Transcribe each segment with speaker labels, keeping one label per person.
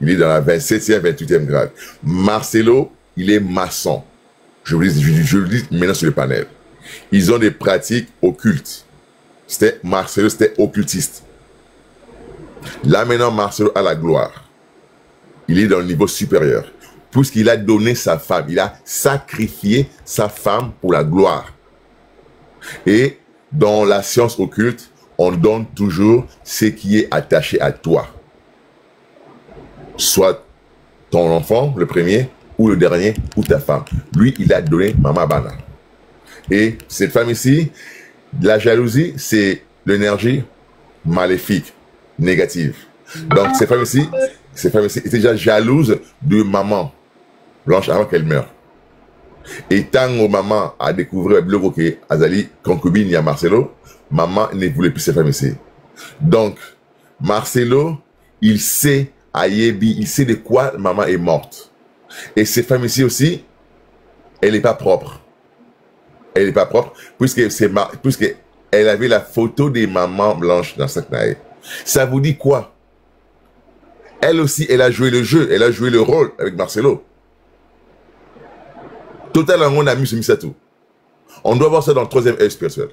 Speaker 1: Il est dans la 27e, 28e grade. Marcelo, il est maçon. Je le dis maintenant sur le panel. Ils ont des pratiques occultes. Marcelo, c'était occultiste. Là maintenant, Marcelo a la gloire. Il est dans le niveau supérieur. Puisqu'il a donné sa femme. Il a sacrifié sa femme pour la gloire. Et dans la science occulte, on donne toujours ce qui est attaché à toi. Soit ton enfant, le premier, ou le dernier, ou ta femme. Lui, il a donné Mama Bana. Et cette femme ici, la jalousie, c'est l'énergie maléfique, négative. Donc, cette femme ici était déjà jalouse de maman Blanche avant qu'elle meure. Et tant que maman a découvert que Azali, concubine, il y a Marcelo, maman ne voulait plus cette femme ici. Donc, Marcelo, il sait, Ayebi, il sait de quoi maman est morte. Et cette femme ici aussi, elle n'est pas propre. Elle n'est pas propre, puisqu'elle avait la photo des mamans blanches dans sa naïe. Ça vous dit quoi? Elle aussi, elle a joué le jeu, elle a joué le rôle avec Marcelo. Totalement, on a mis ce Misato. On doit voir ça dans le troisième œil spirituel.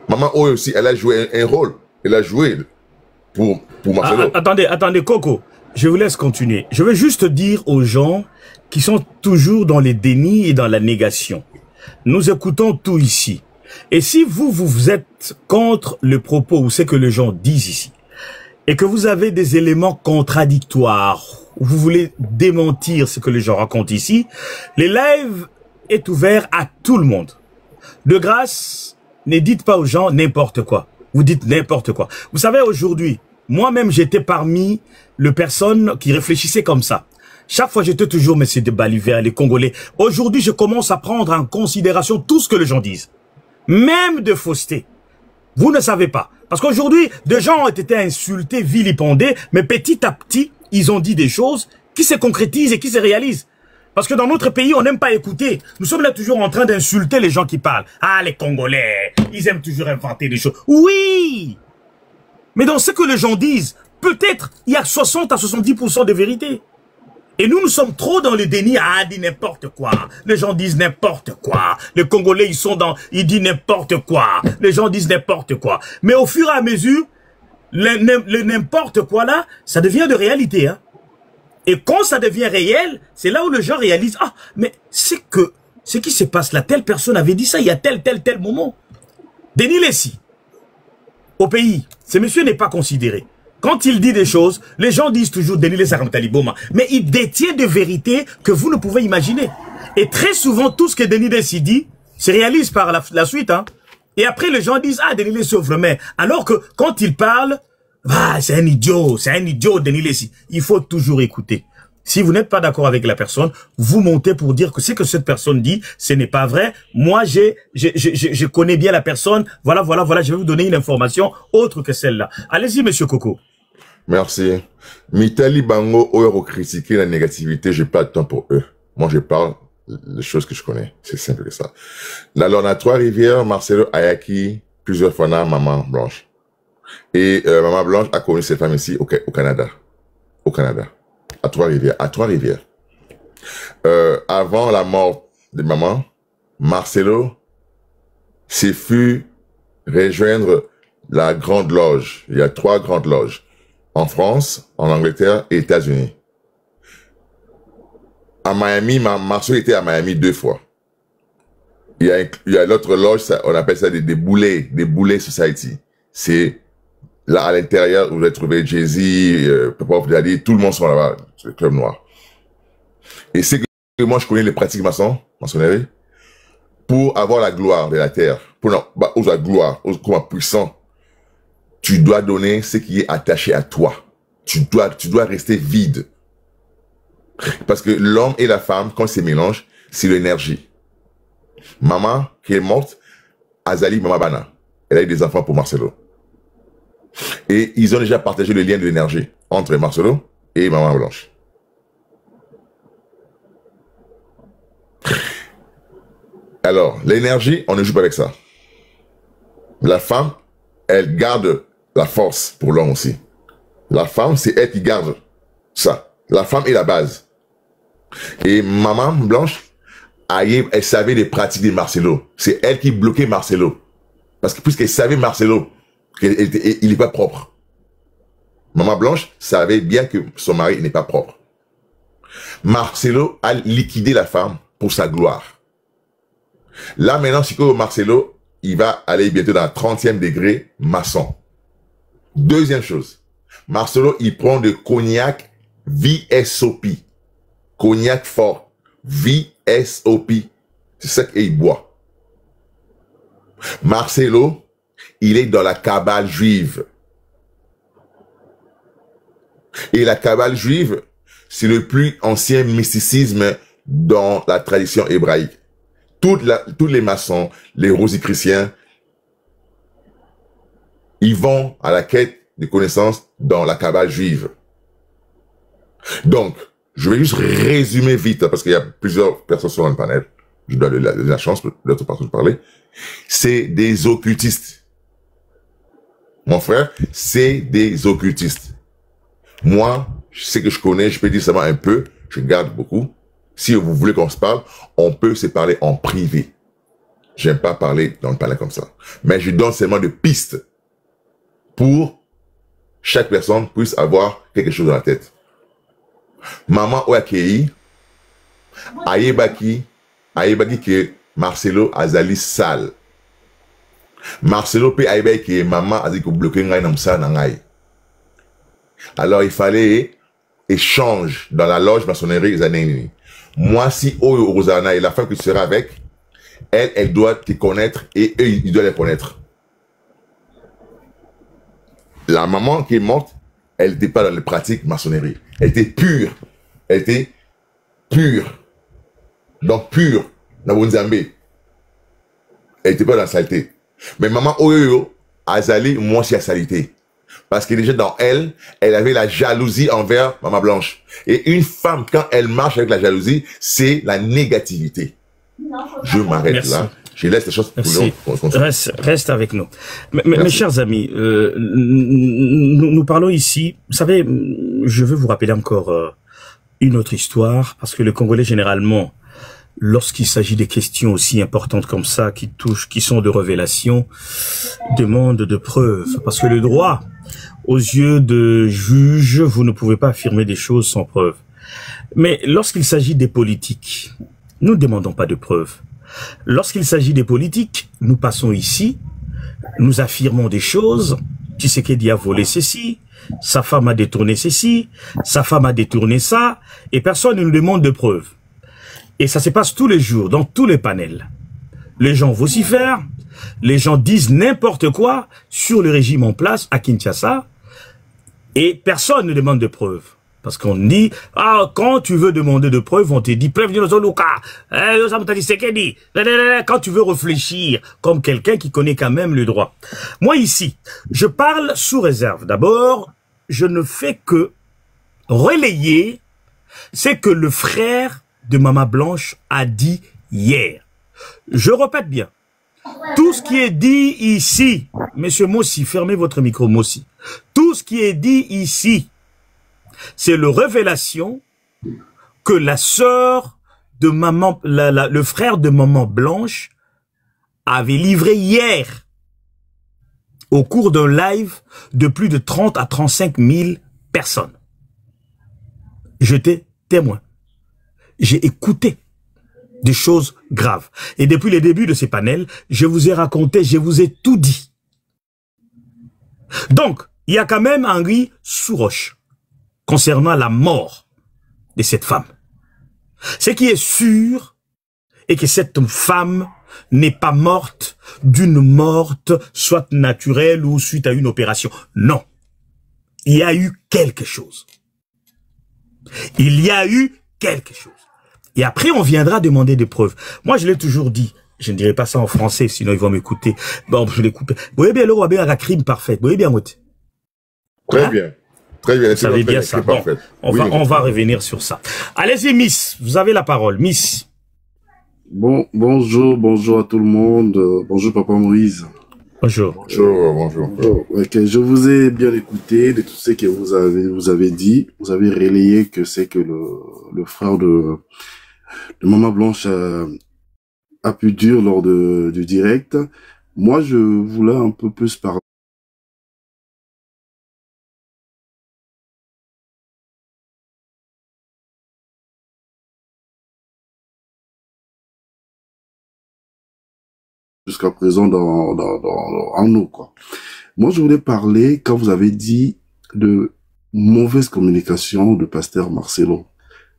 Speaker 1: Maman O aussi, elle a joué un rôle. Elle a joué pour Marcelo.
Speaker 2: Attendez, Coco. Je vous laisse continuer. Je veux juste dire aux gens qui sont toujours dans les dénis et dans la négation. Nous écoutons tout ici. Et si vous êtes contre le propos ou ce que les gens disent ici, et que vous avez des éléments contradictoires, ou vous voulez démentir ce que les gens racontent ici, les lives est ouvert à tout le monde. De grâce, ne dites pas aux gens n'importe quoi. Vous dites n'importe quoi. Vous savez, aujourd'hui, moi-même, j'étais parmi les personnes qui réfléchissaient comme ça. Chaque fois, j'étais toujours, mais c'est de Baliver, les Congolais. Aujourd'hui, je commence à prendre en considération tout ce que les gens disent. Même de fausseté. Vous ne savez pas. Parce qu'aujourd'hui, des gens ont été insultés, vilipendés, mais petit à petit, ils ont dit des choses qui se concrétisent et qui se réalisent. Parce que dans notre pays, on n'aime pas écouter. Nous sommes là toujours en train d'insulter les gens qui parlent. Ah, les Congolais, ils aiment toujours inventer des choses. Oui! Mais dans ce que les gens disent, peut-être il y a 60 à 70% de vérité. Et nous sommes trop dans le déni. Ah, dit n'importe quoi. Les gens disent n'importe quoi. Les Congolais, ils disent n'importe quoi. Les gens disent n'importe quoi. Mais au fur et à mesure, le n'importe quoi là, ça devient de réalité, hein. Et quand ça devient réel, c'est là où les gens réalisent, ah, mais c'est que, ce qui se passe là, telle personne avait dit ça, il y a tel moment. Denis Lessi, au pays, ce monsieur n'est pas considéré. Quand il dit des choses, les gens disent toujours Denis Lessi Taliboma, mais il détient des vérités que vous ne pouvez imaginer. Et très souvent, tout ce que Denis Lessi dit se réalise par la suite, hein. Et après, les gens disent, ah, Denis Lessi vraiment. Alors que quand il parle, ah, c'est un idiot, Denis Lessi. Il faut toujours écouter. Si vous n'êtes pas d'accord avec la personne, vous montez pour dire que ce que cette personne dit, ce n'est pas vrai. Moi, je connais bien la personne. Voilà, je vais vous donner une information autre que celle-là. Allez-y, monsieur Coco.
Speaker 1: Merci. Mitali Bango, eux, critiquer la négativité, j'ai pas de temps pour eux. Moi, je parle des choses que je connais. C'est simple que ça. Alors, on a Trois-Rivières, Marcelo Ayaki, plusieurs fois, Maman Blanche. Et Maman Blanche a connu cette femme ici au Canada. Au Canada. À Trois-Rivières. Avant la mort de maman, Marcelo s'est fut rejoindre la Grande Loge. Il y a 3 grandes loges. En France, en Angleterre et États-Unis. À Miami, Marcelo était à Miami 2 fois. Il y a l'autre loge, on appelle ça des boulets society. C'est là, à l'intérieur, vous allez trouver Jay-Z, Papa of Daddy, tout le monde sont là-bas, c'est le club noir. Et c'est que moi, je connais les pratiques maçonnerie, pour avoir la gloire de la terre, pour la gloire, comme puissant, tu dois donner ce qui est attaché à toi. Tu dois rester vide. Parce que l'homme et la femme, quand ils se mélangent, c'est l'énergie. Maman, qui est morte, Azali Mama Bana, elle a eu des enfants pour Marcelo. Et ils ont déjà partagé le lien de l'énergie entre Marcelo et Maman Blanche. Alors, l'énergie, on ne joue pas avec ça. La femme, elle garde la force pour l'homme aussi. La femme, c'est elle qui garde. Ça. La femme est la base. Et maman Blanche, elle savait les pratiques de Marcelo. C'est elle qui bloquait Marcelo. Parce que puisqu'elle savait Marcelo, il n'est pas propre. Maman Blanche savait bien que son mari n'est pas propre. Marcelo a liquidé la femme pour sa gloire. Là, maintenant, si Marcelo, il va aller bientôt dans le 30e degré maçon. Deuxième chose, Marcelo, il prend de cognac VSOP. Cognac fort. VSOP. C'est ça qu'il boit. Marcelo, il est dans la cabale juive. Et la cabale juive, c'est le plus ancien mysticisme dans la tradition hébraïque. Tous les maçons, les rosicruciens, ils vont à la quête de connaissances dans la cabale juive. Donc, je vais juste résumer vite, parce qu'il y a plusieurs personnes sur le panel. Je dois donner la chance, d'autres personnes de parler. C'est des occultistes. Mon frère, c'est des occultistes. Moi, je sais que je connais, je peux dire seulement un peu, je garde beaucoup. Si vous voulez qu'on se parle, on peut se parler en privé. J'aime pas parler dans le panel comme ça. Mais je donne seulement des pistes pour chaque personne puisse avoir quelque chose dans la tête. Maman Oakei, Ayebaki que Marcelo Azali sale. Marcelo peut Ayebaki que maman a dit que bloquer ngai nam sa nangai. Alors il fallait échange dans la loge maçonnerie Zaneni. Moi si Oyo Rosana et la femme que tu seras avec, elle doit te connaître et eux ils doivent les connaître. La maman qui est morte, elle n'était pas dans les pratiques maçonnerie. Elle était pure. Elle était pure. Donc pure. Dans Bonzambé. Elle n'était pas dans la saleté. Mais maman Oyo, Azali, moi c'est la saleté. Parce que déjà dans elle, elle avait la jalousie envers maman Blanche. Et une femme, quand elle marche avec la jalousie, c'est la négativité. Je m'arrête là. Je laisse les choses pour
Speaker 2: reste avec nous. Mes chers amis, nous parlons ici, vous savez, je veux vous rappeler encore une autre histoire, parce que les Congolais, généralement, lorsqu'il s'agit des questions aussi importantes comme ça, qui sont de révélation, demandent de preuves. Parce que le droit, aux yeux de juges, vous ne pouvez pas affirmer des choses sans preuve. Mais lorsqu'il s'agit des politiques, nous ne demandons pas de preuves. Lorsqu'il s'agit des politiques, nous passons ici, nous affirmons des choses. Tshisekedi a volé ceci, sa femme a détourné ceci, sa femme a détourné ça, et personne ne nous demande de preuves. Et ça se passe tous les jours, dans tous les panels. Les gens vocifèrent, les gens disent n'importe quoi sur le régime en place à Kinshasa, et personne ne demande de preuves. Parce qu'on dit, ah, quand tu veux demander de preuves, on te dit, prévenez nos Luka, quand tu veux réfléchir comme quelqu'un qui connaît quand même le droit. Moi ici, je parle sous réserve. D'abord, je ne fais que relayer ce que le frère de Maman Blanche a dit hier. Je répète bien. Tout ce qui est dit ici, Monsieur Mossi, fermez votre micro, Mossi. Tout ce qui est dit ici, c'est la révélation que la sœur de maman, le frère de Maman Blanche avait livré hier au cours d'un live de plus de 30 à 35 000 personnes. J'étais témoin. J'ai écouté des choses graves. Et depuis le début de ces panels, je vous ai raconté, je vous ai tout dit. Donc, il y a quand même Henri Souroche concernant la mort de cette femme. Ce qui est sûr est que cette femme n'est pas morte d'une morte soit naturelle ou suite à une opération. Non. Il y a eu quelque chose. Il y a eu quelque chose. Et après, on viendra demander des preuves. Moi, je l'ai toujours dit. Je ne dirai pas ça en français, sinon ils vont m'écouter. Bon, je l'ai coupé. Vous voyez bien, le roi a un crime parfait. Vous voyez bien, Moti.
Speaker 1: Très bien. Très bien.
Speaker 2: Vous savez bien ça. Bon, on va revenir sur ça. Allez-y, Miss. Vous avez la parole. Miss.
Speaker 3: Bon, bonjour à tout le monde. Bonjour, Papa Moïse.
Speaker 2: Bonjour.
Speaker 1: Bonjour, bonjour.
Speaker 3: Oh, ok, je vous ai bien écouté de tout ce que vous avez dit. Vous avez relayé que c'est que le frère de Maman Blanche a pu dire lors du direct. Moi, je voulais un peu plus parler jusqu'à présent en nous, quoi. Moi, je voulais parler, quand vous avez dit de mauvaise communication de pasteur Marcelo.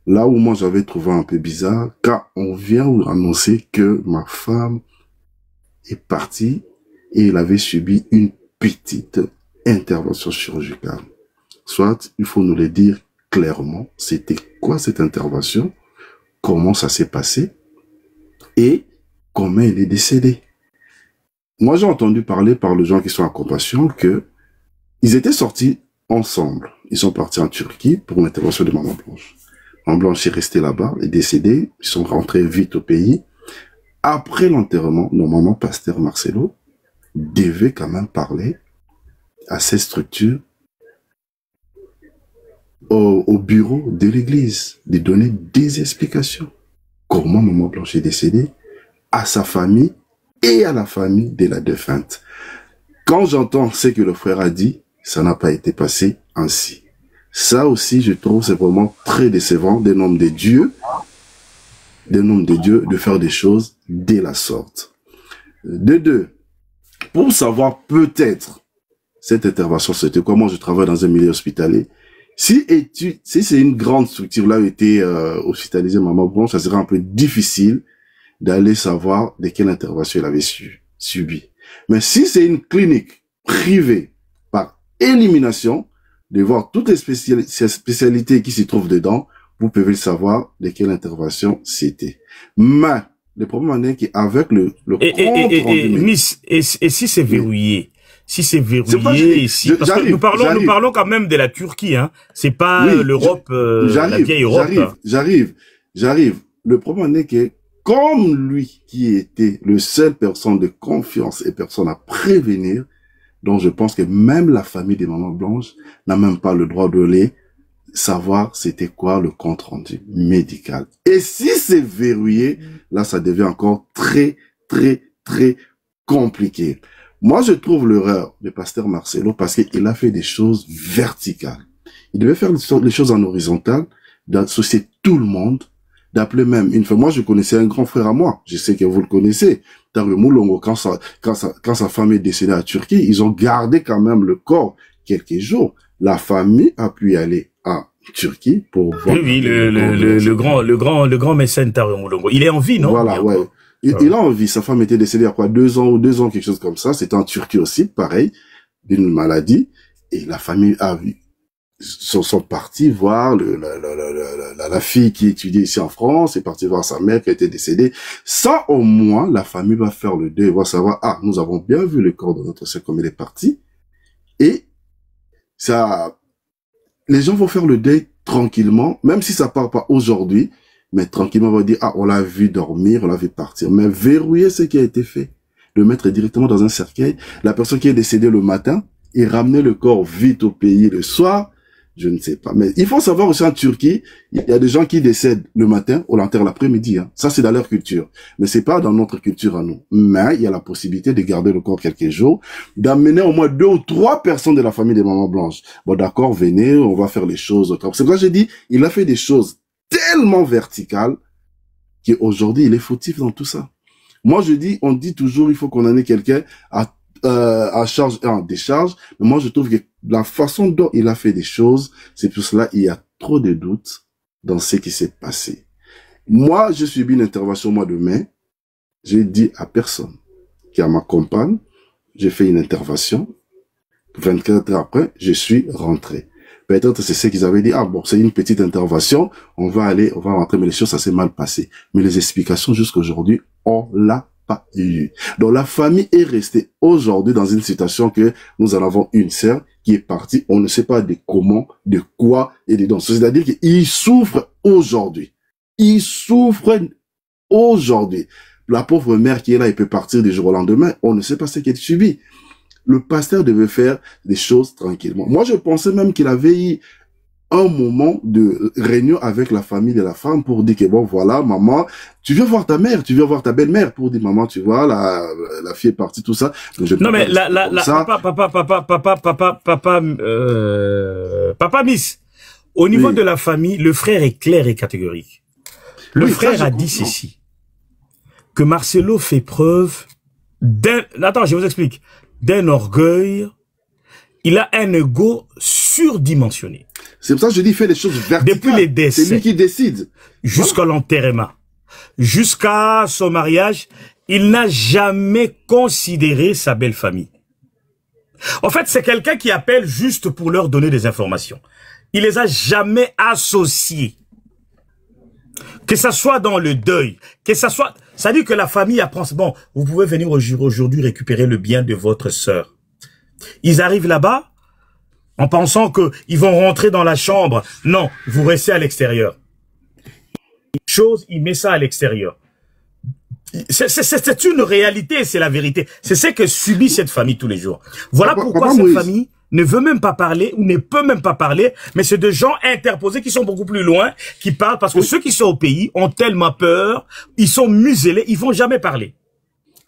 Speaker 3: Là où moi j'avais trouvé un peu bizarre, quand on vient annoncer que ma femme est partie et elle avait subi une petite intervention chirurgicale. Soit, il faut nous le dire clairement, c'était quoi cette intervention, comment ça s'est passé et comment elle est décédée. Moi, j'ai entendu parler par les gens qui sont en compassion que ils étaient sortis ensemble. Ils sont partis en Turquie pour une intervention de Maman Blanche. Maman Blanche est restée là-bas, est décédée. Ils sont rentrés vite au pays. Après l'enterrement, normalement, pasteur Marcelo devait quand même parler à ces structures, au bureau de l'église, de donner des explications. Comment Maman Blanche est décédée, à sa famille et à la famille de la défunte. Quand j'entends ce que le frère a dit, ça n'a pas été passé ainsi. Ça aussi, je trouve, c'est vraiment très décevant des noms de Dieu, de faire des choses de la sorte. De deux, pour savoir peut-être cette intervention, c'était quoi? Moi, je travaille dans un milieu hospitalier. Si c'est une grande structure, là où était hospitalisée Maman Blanche, ça serait un peu difficile d'aller savoir de quelle intervention elle avait subi. Mais si c'est une clinique privée, par élimination, de voir toutes les spécialités qui s'y trouvent dedans, vous pouvez le savoir de quelle intervention c'était. Mais le problème est qu'avec le
Speaker 2: Miss, et si c'est verrouillé? Si c'est verrouillé ici, parce que nous parlons quand même de la Turquie, hein. C'est pas l'Europe, la vieille Europe.
Speaker 3: J'arrive. Le problème est que, comme lui qui était le seul personne de confiance et personne à prévenir, donc je pense que même la famille des Mamans Blanches n'a même pas le droit de les savoir c'était quoi le compte rendu médical. Et si c'est verrouillé, là ça devient encore très compliqué. Moi je trouve l'erreur de pasteur Marcelo parce qu'il a fait des choses verticales. Il devait faire les choses en horizontal, d'associer tout le monde, d'appeler même une fois. Moi, je connaissais un grand frère à moi. Je sais que vous le connaissez. Taru Moulongo, quand sa femme est décédée à Turquie, ils ont gardé quand même le corps quelques jours. La famille a pu y aller à Turquie pour voir.
Speaker 2: Oui, le grand mécène Taru Moulongo. Il est en vie, non?
Speaker 3: Voilà, ouais. Il a en vie. Sa femme était décédée il y a quoi, 2 ans, quelque chose comme ça. C'était en Turquie aussi, pareil, d'une maladie. Et la famille a vu. Sont partis voir la fille qui étudiait ici en France, est partie voir sa mère qui était décédée. Ça, au moins, la famille va faire le deuil, va savoir, ah, nous avons bien vu le corps de notre sœur comme il est parti. Et ça, les gens vont faire le deuil tranquillement, même si ça part pas aujourd'hui, mais tranquillement, on va dire, ah, on l'a vu dormir, on l'a vu partir. Mais verrouiller ce qui a été fait, le mettre directement dans un cercueil, la personne qui est décédée le matin, et ramener le corps vite au pays le soir, je ne sais pas. Mais il faut savoir aussi en Turquie, il y a des gens qui décèdent le matin, on l'enterre l'après-midi. Hein. Ça, c'est dans leur culture. Mais c'est pas dans notre culture à nous. Mais il y a la possibilité de garder le corps quelques jours, d'amener au moins 2 ou 3 personnes de la famille des Mamans Blanches. Bon, d'accord, venez, on va faire les choses. C'est pour ça que j'ai dit, il a fait des choses tellement verticales qu'aujourd'hui, il est fautif dans tout ça. Moi, je dis, on dit toujours, il faut qu'on en ait quelqu'un à charge et en décharge. Mais moi, je trouve que la façon dont il a fait des choses, c'est pour cela il y a trop de doutes dans ce qui s'est passé. Moi, j'ai subi une intervention au mois de mai. J'ai dit à personne qui à ma compagne, j'ai fait une intervention. 24 heures après, je suis rentré. Peut-être c'est ce qu'ils avaient dit, ah bon, c'est une petite intervention, on va rentrer, mais les choses, ça s'est mal passé. Mais les explications jusqu'à aujourd'hui, on l'a pas eu. Donc la famille est restée aujourd'hui dans une situation que nous en avons une sœur qui est partie, on ne sait pas de comment, de quoi et de dons. C'est-à-dire qu'il souffre aujourd'hui. Il souffre aujourd'hui. La pauvre mère qui est là, elle peut partir du jour au lendemain. On ne sait pas ce qu'elle subit. Le pasteur devait faire des choses tranquillement. Moi, je pensais même qu'il avait eu un moment de réunion avec la famille de la femme pour dire que bon, voilà, maman, tu viens voir ta mère, tu viens voir ta belle-mère pour dire, maman, tu vois, la fille est partie, tout ça. Donc,
Speaker 2: non, mais papa Miss, au niveau de la famille, le frère est clair et catégorique. Le frère a dit ceci, que Marcelo fait preuve attends, je vous explique, d'un orgueil, il a un ego surdimensionné.
Speaker 3: C'est pour ça que je dis, il fait les choses verticales.
Speaker 2: Depuis les décès.
Speaker 3: C'est lui qui décide.
Speaker 2: Jusqu'à l'enterrement. Jusqu'à son mariage, il n'a jamais considéré sa belle famille. En fait, c'est quelqu'un qui appelle juste pour leur donner des informations. Il les a jamais associés. Que ça soit dans le deuil, que ça soit... Ça dit que la famille apprend... Bon, vous pouvez venir aujourd'hui récupérer le bien de votre sœur. Ils arrivent là-bas en pensant qu'ils vont rentrer dans la chambre. Non, vous restez à l'extérieur. Il met ça à l'extérieur. C'est une réalité, c'est la vérité. C'est ce que subit cette famille tous les jours. Voilà pourquoi cette famille ne veut même pas parler ou ne peut même pas parler, mais c'est de gens interposés qui sont beaucoup plus loin, qui parlent parce que ceux qui sont au pays ont tellement peur, ils sont muselés, ils vont jamais parler.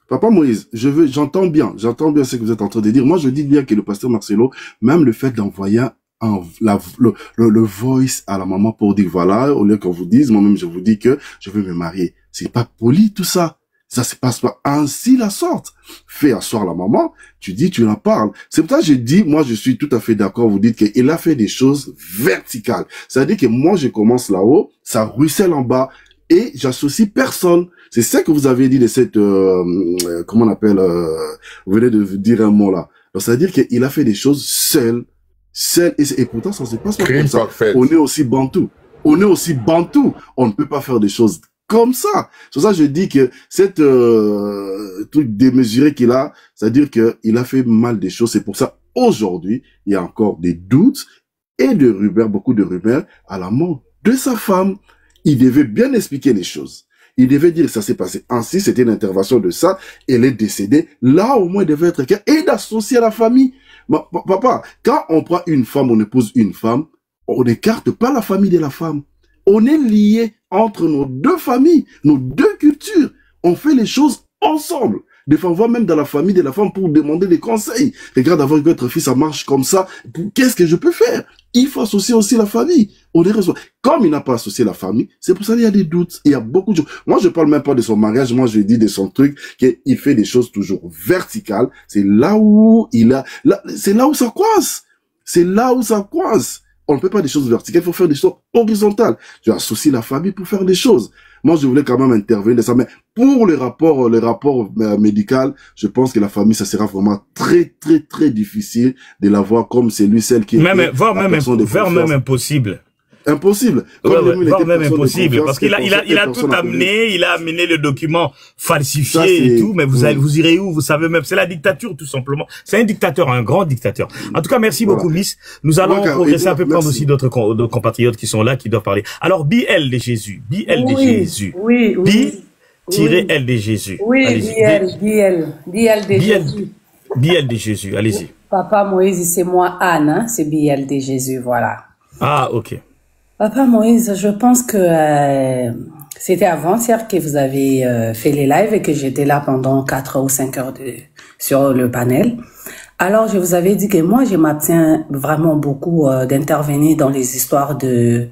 Speaker 3: Papa Moïse, j'entends bien ce que vous êtes en train de dire. Moi, je dis bien que le pasteur Marcelo, même le fait d'envoyer le voice à la maman pour dire voilà, au lieu qu'on vous dise, moi-même je vous dis que je veux me marier. C'est pas poli tout ça. Ça se passe pas ainsi la sorte. Fais asseoir la maman, tu dis, tu en parles. C'est pour ça que je dis, moi je suis tout à fait d'accord, vous dites qu'il a fait des choses verticales. C'est-à-dire que moi je commence là-haut, ça ruisselle en bas et j'associe personne. C'est ça que vous avez dit de cette, comment on appelle, vous venez de dire un mot là. Donc c'est-à-dire qu'il a fait des choses seul, et pourtant ça se passe pas comme ça. On est aussi bantou. On ne peut pas faire des choses comme ça. C'est pour ça que je dis que cette truc démesuré qu'il a, c'est-à-dire qu'il a fait mal des choses. C'est pour ça, aujourd'hui, il y a encore des doutes et de rumeurs, beaucoup de rumeurs à la mort de sa femme. Il devait bien expliquer les choses. Il devait dire que ça s'est passé ainsi, c'était une intervention de ça, elle est décédée. Là, au moins, il devait être clair et d'associer la famille. Papa, quand on prend une femme, on épouse une femme, on n'écarte pas la famille de la femme. On est liés entre nos deux familles, nos deux cultures. On fait les choses ensemble. Des fois, on va même dans la famille de la femme pour demander des conseils. Regarde, avec votre fille, ça marche comme ça. Qu'est-ce que je peux faire? Il faut associer aussi la famille. On est responsable. Comme il n'a pas associé la famille, c'est pour ça qu'il y a des doutes. Il y a beaucoup de choses. Moi, je parle même pas de son mariage. Moi, je dis de son truc, qu'il fait des choses toujours verticales. C'est là où c'est là où ça coince. C'est là où ça coince. On ne peut pas des choses verticales, il faut faire des choses horizontales. Tu associes la famille pour faire des choses. Moi, je voulais quand même intervenir de ça, mais pour les rapports médical, je pense que la famille, ça sera vraiment très, très, très difficile de la voir comme celle qui est
Speaker 2: voire même impossible.
Speaker 3: Impossible.
Speaker 2: Voire même impossible. Parce qu'il a tout amené, il a amené le document falsifié et tout, mais vous irez où? Vous savez même, c'est la dictature, tout simplement. C'est un dictateur, un grand dictateur. En tout cas, merci beaucoup, Miss. Nous allons progresser un peu, prendre aussi d'autres compatriotes qui sont là, qui doivent parler. Alors, BL de Jésus. BL de Jésus.
Speaker 4: Oui.
Speaker 2: B-L de Jésus.
Speaker 4: Oui, BL de Jésus.
Speaker 2: BL de Jésus, allez-y.
Speaker 4: Papa Moïse, c'est moi, Anne, hein? C'est BL de Jésus, voilà.
Speaker 2: Ah, ok.
Speaker 4: Papa Moïse, je pense que c'était avant-hier que vous avez fait les lives et que j'étais là pendant 4 ou 5 heures sur le panel. Alors, je vous avais dit que moi, je m'abstiens vraiment beaucoup d'intervenir dans les histoires de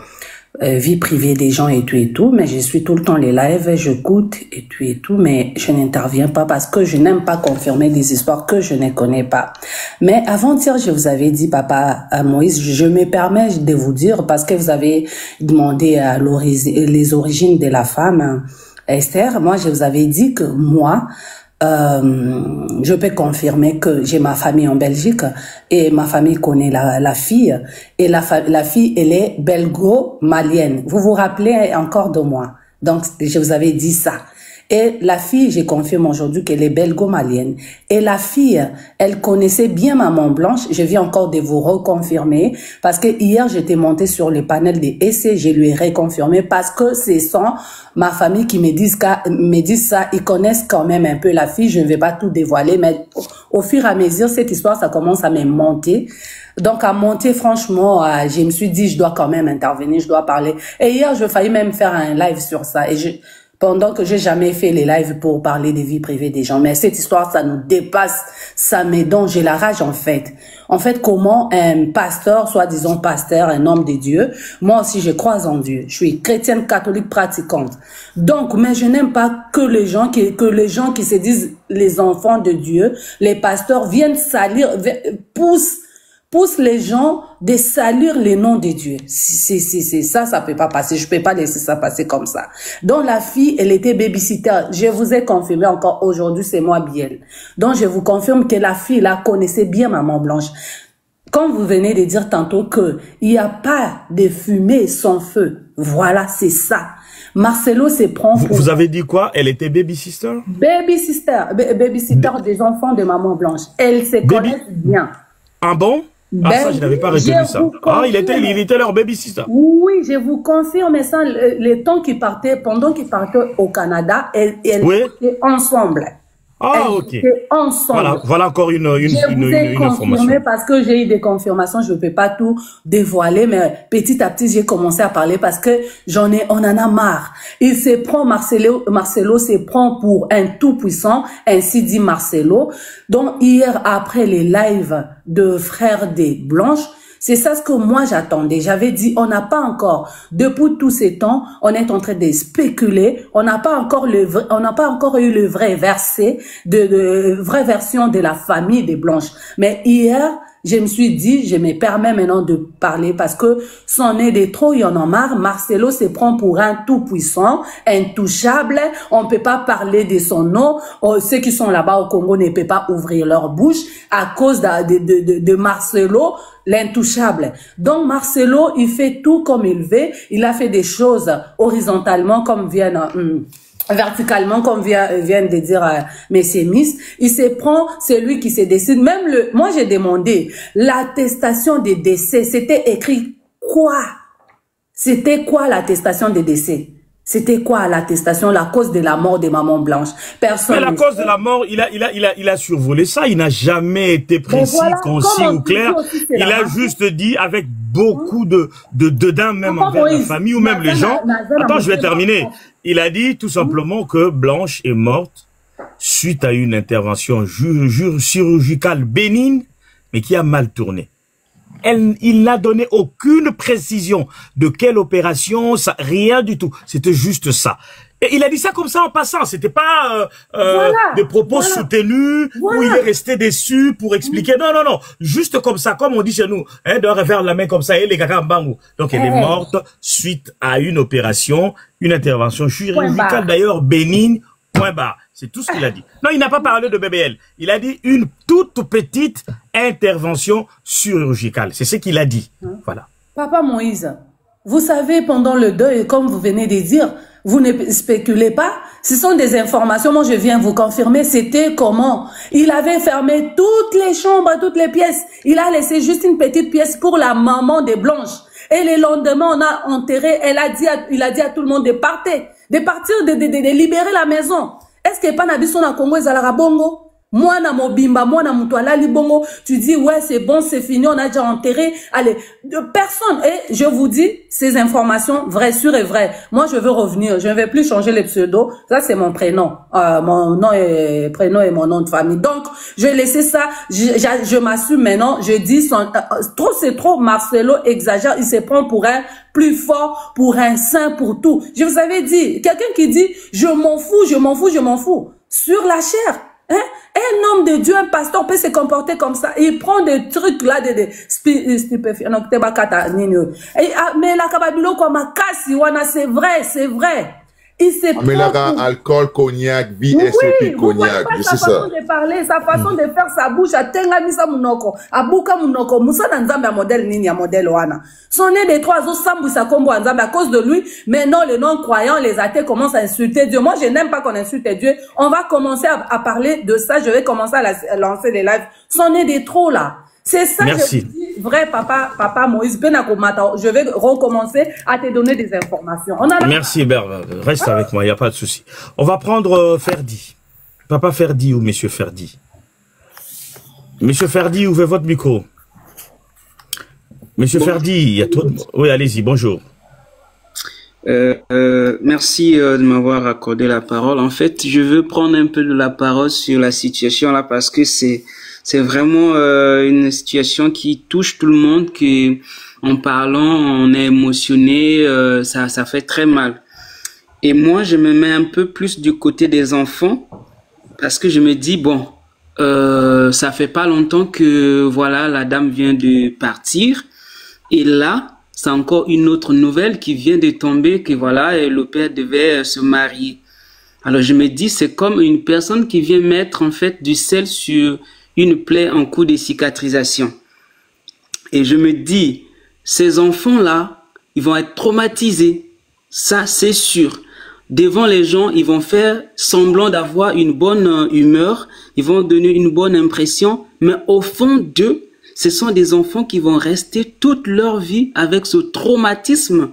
Speaker 4: vie privée des gens et tout, mais je suis tout le temps les lives, j'écoute et tout, mais je n'interviens pas parce que je n'aime pas confirmer des histoires que je ne connais pas. Mais avant-hier, je vous avais dit, papa Moïse, je me permets de vous dire, parce que vous avez demandé à les origines de la femme, Esther, moi, je vous avais dit que moi, je peux confirmer que j'ai ma famille en Belgique et ma famille connaît la fille et la fille elle est belgo-malienne. Vous vous rappelez encore de moi. Donc je vous avais dit ça. Et la fille, je confirme aujourd'hui qu'elle est belgo-malienne. Et la fille, elle connaissait bien Maman Blanche. Je viens encore de vous reconfirmer. Parce que hier, j'étais montée sur le panel des essais. Je lui ai reconfirmé parce que c'est ma famille qui me disent ça. Ils connaissent quand même un peu la fille. Je ne vais pas tout dévoiler. Mais au fur et à mesure, cette histoire, ça commence à me monter. Donc, à monter, franchement, je me suis dit, je dois quand même intervenir, je dois parler. Et hier, je failli même faire un live sur ça. Et pendant que j'ai jamais fait les lives pour parler des vies privées des gens. Mais cette histoire, ça nous dépasse, ça m'étonne, j'ai la rage en fait. En fait, comment un pasteur, soi-disant pasteur, un homme de Dieu, moi aussi je crois en Dieu, je suis chrétienne catholique pratiquante. Donc, mais je n'aime pas que les gens qui se disent les enfants de Dieu, les pasteurs viennent salir, pousse les gens de salir les noms de Dieu. Ça peut pas passer. Je peux pas laisser ça passer comme ça. Donc, la fille, elle était babysitter. Je vous ai confirmé encore aujourd'hui, c'est moi, Biel. Donc, je vous confirme que la fille, là, connaissait bien Maman Blanche. Quand vous venez de dire tantôt que il n'y a pas de fumée sans feu. Voilà, c'est ça. Marcelo se prend pour...
Speaker 2: Vous avez dit quoi? Elle était baby-sister?
Speaker 4: Baby-sister des enfants de Maman Blanche. Elle se connaît bien.
Speaker 2: Ah bon? Ah, ça, je n'avais pas retenu ça. Ah, il était leur baby-sister.
Speaker 4: Oui, je vous confirme ça. Le temps qu'ils partaient, pendant qu'ils partaient au Canada, elles étaient ensemble.
Speaker 2: Ah, ok.
Speaker 4: Ensemble.
Speaker 2: Voilà encore une information.
Speaker 4: Parce que j'ai eu des confirmations, je ne peux pas tout dévoiler, mais petit à petit, j'ai commencé à parler parce que on en a marre. Il se prend, Marcelo se prend pour un tout-puissant, ainsi dit Marcelo. Donc, hier, après les lives de Frères des Blanches, c'est ça ce que moi j'attendais. J'avais dit, on n'a pas encore, depuis tous ces temps, on est en train de spéculer. On n'a pas encore eu le vrai verset vraie version de la famille des Blanches. Mais hier, je me suis dit, je me permets maintenant de parler parce que c'en est des trop, il y en a marre. Marcelo se prend pour un tout-puissant, intouchable. On ne peut pas parler de son nom. Ceux qui sont là-bas au Congo ne peuvent pas ouvrir leur bouche à cause de Marcelo, l'intouchable. Donc Marcelo, il fait tout comme il veut. Il a fait des choses horizontalement comme verticalement, comme vient de dire Messieurs Miss. Il se prend, c'est lui qui se décide. Même moi j'ai demandé l'attestation des décès. C'était écrit quoi? C'était quoi l'attestation des décès? C'était quoi l'attestation, la cause de la mort de Maman Blanche? Personne.
Speaker 2: Mais la cause de la mort, il a survolé ça. Il n'a jamais été précis, voilà, concis ou clair. Il a juste dit avec beaucoup de dedans, même envers la famille ou même les gens. Attends, je vais terminer. Il a dit tout simplement que Blanche est morte suite à une intervention chirurgicale bénigne, mais qui a mal tourné. Il n'a donné aucune précision de quelle opération, ça, rien du tout. C'était juste ça. Et il a dit ça comme ça en passant. C'était pas des propos soutenus où il est resté déçu pour expliquer. Non, non, non. Juste comme ça, comme on dit chez nous. Hein, de refaire la main comme ça et les gaga bangou. Donc elle est morte suite à une opération, une intervention chirurgicale d'ailleurs bénigne. Point barre. C'est tout ce qu'il a dit. Non, il n'a pas parlé de BBL. Il a dit une toute petite intervention chirurgicale. C'est ce qu'il a dit. Voilà.
Speaker 4: Papa Moïse, vous savez, pendant le deuil, comme vous venez de dire, vous ne spéculez pas. Ce sont des informations. Moi, je viens vous confirmer. C'était comment? Il avait fermé toutes les chambres, toutes les pièces. Il a laissé juste une petite pièce pour la maman des Blanches. Et le lendemain, on a enterré. Il a dit à tout le monde de partir, de libérer la maison. Est-ce que pas nabiso na Congo ezalaka bongo? Moi na mobimba, moi na mutuala libongo, tu dis ouais c'est bon, c'est fini, on a déjà enterré. Allez, personne. Et je vous dis ces informations vraies, sûres et vraies. Moi je veux revenir, je ne vais plus changer les pseudos. Ça c'est mon prénom, mon nom et prénom et mon nom de famille. Donc je vais laisser ça. Je m'assume maintenant. Je dis trop c'est trop. Marcelo exagère, il se prend pour un plus fort, pour un saint, pour tout. Je vous avais dit, quelqu'un qui dit je m'en fous, je m'en fous, je m'en fous sur la chair. Hein? Un homme de Dieu, un pasteur peut se comporter comme ça. Il prend des trucs là, des stupéfiants. Mais la kababilo comme kasi wana, c'est vrai, c'est vrai. Il se prend
Speaker 1: Mais là,
Speaker 4: pour...
Speaker 1: alcool, cognac,
Speaker 4: Oui,
Speaker 1: VSOP,
Speaker 4: vous voyez
Speaker 1: cognac,
Speaker 4: pas
Speaker 1: je
Speaker 4: sa
Speaker 1: sais
Speaker 4: façon
Speaker 1: ça.
Speaker 4: de parler, sa façon de faire sa bouche, à tengamisa munoko, à buka munoko, musa nanzambe a modèle nini, a modèle wana. Son nez des trois autres sambu sa combo nzambe à cause de lui, mais non, les non-croyants, les athées commencent à insulter Dieu. Moi, je n'aime pas qu'on insulte Dieu. On va commencer à parler de ça, je vais commencer à lancer les lives. Son nez des trop là. C'est ça,
Speaker 2: Merci.
Speaker 4: je dis, vrai papa Moïse, je vais recommencer à te donner des informations.
Speaker 2: Merci Hébert, reste avec moi, il n'y a pas de souci. On va prendre Ferdi. Papa Ferdi ou Monsieur Ferdi. Monsieur Ferdi, ouvrez votre micro. Monsieur Ferdi, il y a trop de... Oui, allez-y, bonjour.
Speaker 5: Merci de m'avoir accordé la parole. En fait, je veux prendre un peu de la parole sur la situation là parce que c'est vraiment une situation qui touche tout le monde, que en parlant, on est émotionné, ça fait très mal. Et moi, je me mets un peu plus du côté des enfants parce que je me dis bon, ça fait pas longtemps que voilà, la dame vient de partir et là, c'est encore une autre nouvelle qui vient de tomber que voilà, le père devait se marier. Alors je me dis, c'est comme une personne qui vient mettre en fait du sel sur une plaie en cours de cicatrisation. Et je me dis, ces enfants-là, ils vont être traumatisés. Ça, c'est sûr. Devant les gens, ils vont faire semblant d'avoir une bonne humeur. Ils vont donner une bonne impression. Mais au fond d'eux, ce sont des enfants qui vont rester toute leur vie avec ce traumatisme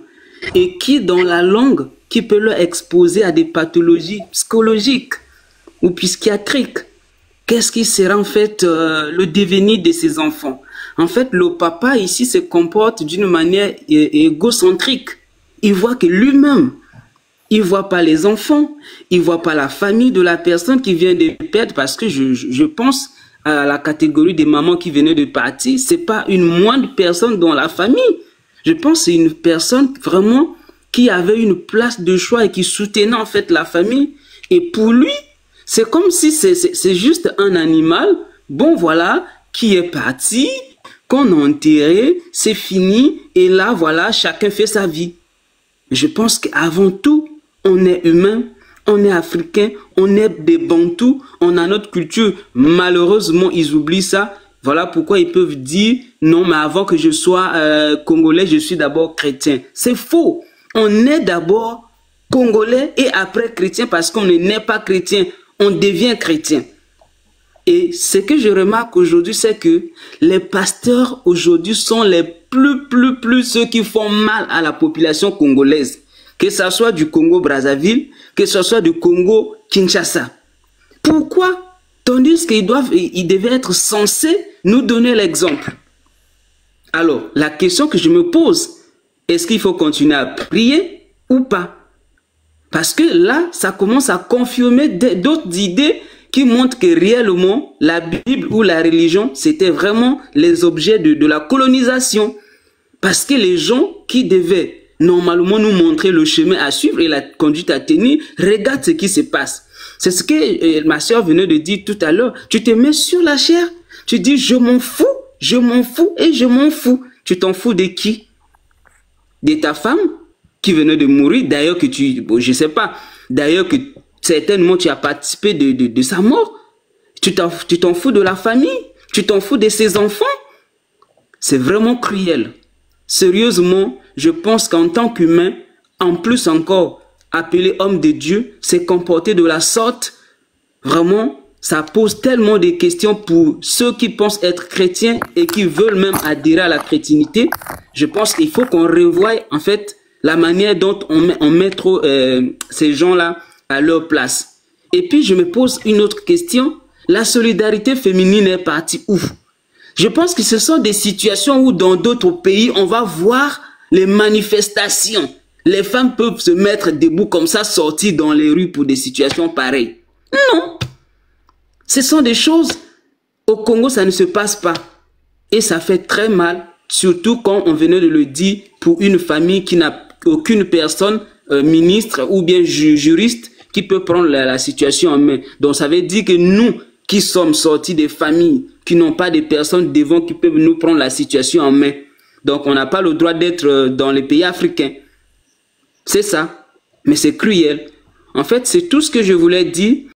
Speaker 5: et qui, dans la langue, qui peut leur exposer à des pathologies psychologiques ou psychiatriques. Qu'est-ce qui sera en fait le devenir de ces enfants? En fait, le papa ici se comporte d'une manière égocentrique. Il voit que lui-même, il voit pas les enfants, il voit pas la famille de la personne qui vient de perdre, parce que je pense à la catégorie des mamans qui venaient de partir, c'est pas une moindre personne dans la famille. Je pense que c'est une personne vraiment qui avait une place de choix et qui soutenait en fait la famille. Et pour lui, c'est comme si c'est juste un animal, bon voilà, qui est parti, qu'on a enterré, c'est fini, et là voilà, chacun fait sa vie. Je pense qu'avant tout, on est humain, on est africain, on est des bantous, on a notre culture. Malheureusement, ils oublient ça. Voilà pourquoi ils peuvent dire, non, mais avant que je sois congolais, je suis d'abord chrétien. C'est faux. On est d'abord congolais et après chrétien, parce qu'on n'est pas chrétien, on devient chrétien. Et ce que je remarque aujourd'hui, c'est que les pasteurs aujourd'hui sont les plus ceux qui font mal à la population congolaise. Que ce soit du Congo-Brazzaville, que ce soit du Congo-Kinshasa. Pourquoi? Tandis qu'ils devaient être censés nous donner l'exemple. Alors, la question que je me pose, est-ce qu'il faut continuer à prier ou pas? Parce que là, ça commence à confirmer d'autres idées qui montrent que réellement, la Bible ou la religion, c'était vraiment les objets de la colonisation. Parce que les gens qui devaient normalement nous montrer le chemin à suivre et la conduite à tenir, regarde ce qui se passe. C'est ce que ma soeur venait de dire tout à l'heure. Tu te mets sur la chair, tu dis je m'en fous et je m'en fous. Tu t'en fous de qui? De ta femme qui venait de mourir, d'ailleurs que je sais pas, d'ailleurs que certainement tu as participé de sa mort. Tu t'en fous de la famille, tu t'en fous de ses enfants. C'est vraiment cruel. Sérieusement, je pense qu'en tant qu'humain, en plus encore, appelé homme de Dieu, se comporter de la sorte, vraiment, ça pose tellement de questions pour ceux qui pensent être chrétiens et qui veulent même adhérer à la chrétienté. Je pense qu'il faut qu'on revoie en fait la manière dont on met trop ces gens-là à leur place. Et puis je me pose une autre question. La solidarité féminine est partie où? Je pense que ce sont des situations où dans d'autres pays, on va voir les manifestations. Les femmes peuvent se mettre debout comme ça, sortir dans les rues pour des situations pareilles. Non. Ce sont des choses, au Congo, ça ne se passe pas. Et ça fait très mal, surtout quand on venait de le dire pour une famille qui n'a aucune personne, ministre ou bien juriste, qui peut prendre la situation en main. Donc ça veut dire que nous, qui sommes sortis des familles, qui n'ont pas de personnes devant qui peuvent nous prendre la situation en main. Donc on n'a pas le droit d'être dans les pays africains. C'est ça. Mais c'est cruel. En fait, c'est tout ce que je voulais dire.